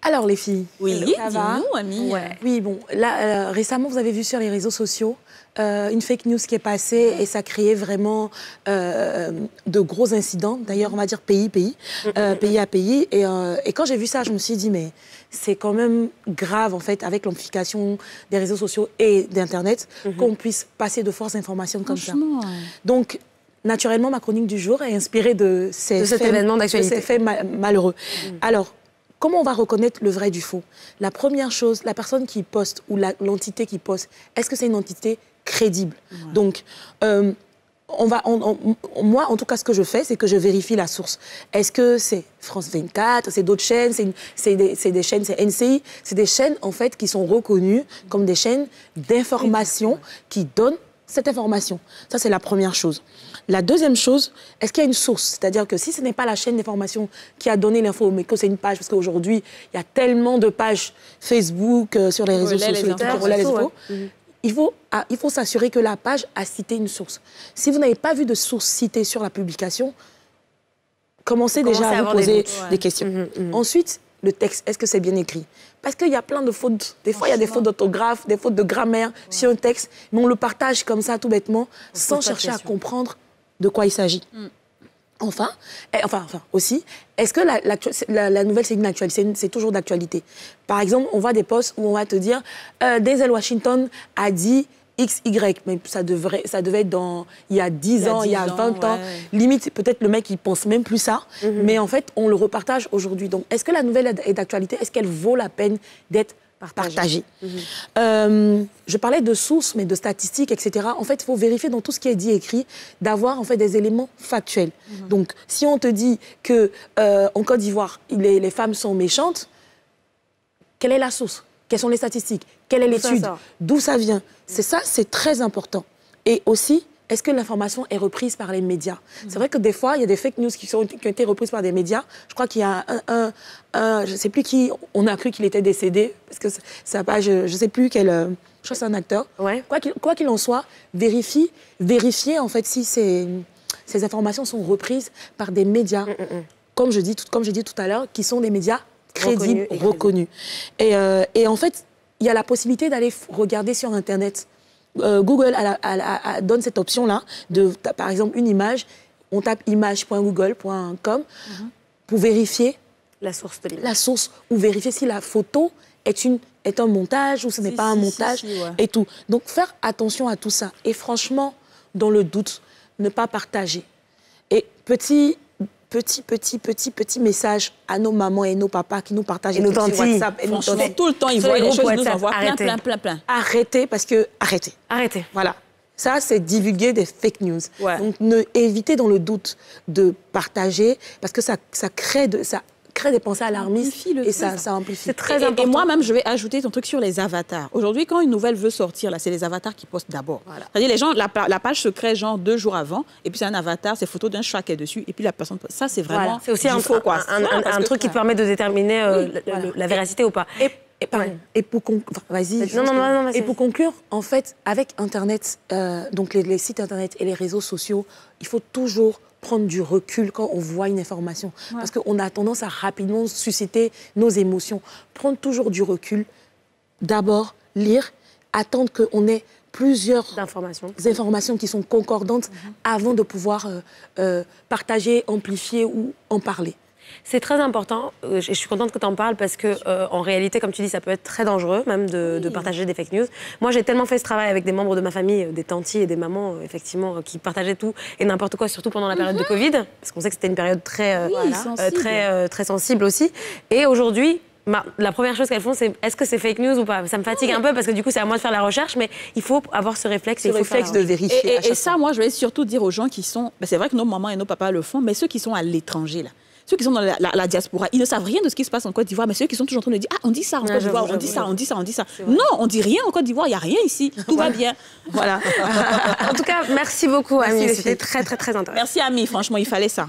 Alors, les filles, oui, ça va? Dis-nous, Ami. Ouais. Oui, bon, là, récemment, vous avez vu sur les réseaux sociaux une fake news qui est passée et ça créait vraiment de gros incidents. D'ailleurs, on va dire pays à pays. Et quand j'ai vu ça, je me suis dit, mais c'est quand même grave, en fait, avec l'amplification des réseaux sociaux et d'Internet, qu'on puisse passer de fausses informations comme ça. Donc, naturellement, ma chronique du jour est inspirée de cet événement d'actualité. De ces faits malheureux. Alors, comment on va reconnaître le vrai du faux? La première chose, la personne qui poste ou l'entité qui poste, est-ce que c'est une entité crédible? Donc, moi, en tout cas, ce que je fais, c'est que je vérifie la source. Est-ce que c'est France 24, c'est d'autres chaînes, c'est des chaînes, c'est NCI, c'est des chaînes, en fait, qui sont reconnues comme des chaînes d'information qui donnent cette information. Ça, c'est la première chose. La deuxième chose, est-ce qu'il y a une source? C'est-à-dire que si ce n'est pas la chaîne d'information qui a donné l'info, mais que c'est une page, parce qu'aujourd'hui, il y a tellement de pages Facebook sur les réseaux sociaux qui relaient les infos, il faut s'assurer que la page a cité une source. Si vous n'avez pas vu de source citée sur la publication, commencez déjà à vous poser des questions. Ensuite, le texte, est-ce que c'est bien écrit? Parce qu'il y a plein de fautes. Des fois, il y a des fautes d'orthographe, des fautes de grammaire sur un texte, mais on le partage comme ça, tout bêtement, sans chercher à comprendre de quoi il s'agit. Enfin, aussi, est-ce que la nouvelle, c'est une actualité? C'est toujours d'actualité. Par exemple, on voit des posts où on va te dire Denzel Washington a dit XY, mais ça devait être il y a 10 ans, il y a 20 ans. Limite, peut-être le mec, il pense même plus ça. Mais en fait, on le repartage aujourd'hui. Donc, est-ce que la nouvelle est d'actualité? Est-ce qu'elle vaut la peine d'être partagée? Je parlais de sources, mais de statistiques, etc. En fait, il faut vérifier dans tout ce qui est dit et écrit, d'avoir en fait des éléments factuels. Donc, si on te dit qu'en Côte d'Ivoire, les femmes sont méchantes, quelle est la source? Quelles sont les statistiques? Quelle est l'étude? D'où ça vient? C'est ça, c'est très important. Et aussi, est-ce que l'information est reprise par les médias? C'est vrai que des fois, il y a des fake news qui ont été reprises par des médias. Je crois qu'il y a je ne sais plus qui, on a cru qu'il était décédé, parce que sa page, je ne sais plus quel, je crois que c'est un acteur. Quoi qu'il en soit, vérifiez en fait si ces informations sont reprises par des médias, comme je dis tout à l'heure, qui sont des médias crédibles, reconnus. Et en fait, il y a la possibilité d'aller regarder sur Internet. Google donne cette option-là, par exemple, une image, on tape image.google.com pour vérifier la source de l'image. La source, ou vérifier si la photo est un montage ou ce n'est pas un montage et tout. Donc, faire attention à tout ça. Et franchement, dans le doute, ne pas partager. Et petit message à nos mamans et nos papas qui nous partagent nos tantes. WhatsApp. Et franchement, tout le temps, ils voient les choses, nous envoient plein. Arrêtez, parce que... Arrêtez. Voilà. Ça, c'est divulguer des fake news. Donc, évitez dans le doute de partager, parce que ça crée des pensées alarmistes et ça amplifie. C'est très important. Et moi-même, je vais ajouter ton truc sur les avatars. Aujourd'hui, quand une nouvelle veut sortir, là, c'est les avatars qui postent d'abord. C'est-à-dire, les gens, la page se crée genre 2 jours avant, et puis c'est un avatar, c'est photo d'un chat qui est dessus, et puis la personne... Ça, c'est vraiment... C'est aussi un truc qui permet de déterminer la véracité ou pas. Et pour conclure, en fait, avec Internet, donc les sites Internet et les réseaux sociaux, il faut toujours prendre du recul quand on voit une information. Parce qu'on a tendance à rapidement susciter nos émotions. Prendre toujours du recul. D'abord, lire, attendre qu'on ait plusieurs informations qui sont concordantes avant de pouvoir partager, amplifier ou en parler. C'est très important, et je suis contente que tu en parles parce que, en réalité, comme tu dis, ça peut être très dangereux même de partager des fake news. Moi, j'ai tellement fait ce travail avec des membres de ma famille, des tantis et des mamans, effectivement, qui partageaient tout et n'importe quoi, surtout pendant la période de Covid, parce qu'on sait que c'était une période très sensible aussi. Et aujourd'hui, la première chose qu'elles font, c'est est-ce que c'est fake news ou pas? Ça me fatigue un peu parce que du coup, c'est à moi de faire la recherche, mais il faut avoir ce réflexe. Ce réflexe de vérifier. Et ça, moi, je vais surtout dire aux gens qui sont... c'est vrai que nos mamans et nos papas le font, mais ceux qui sont à l'étranger, là. Ceux qui sont dans la diaspora, ils ne savent rien de ce qui se passe en Côte d'Ivoire, mais ceux qui sont toujours en train de dire « Ah, on dit ça en Côte d'Ivoire, on dit ça. » Non, on dit rien en Côte d'Ivoire, il n'y a rien ici, tout va bien. Voilà. En tout cas, merci beaucoup, Ami. C'était très, très, très intéressant. Merci, Ami. Franchement, il fallait ça.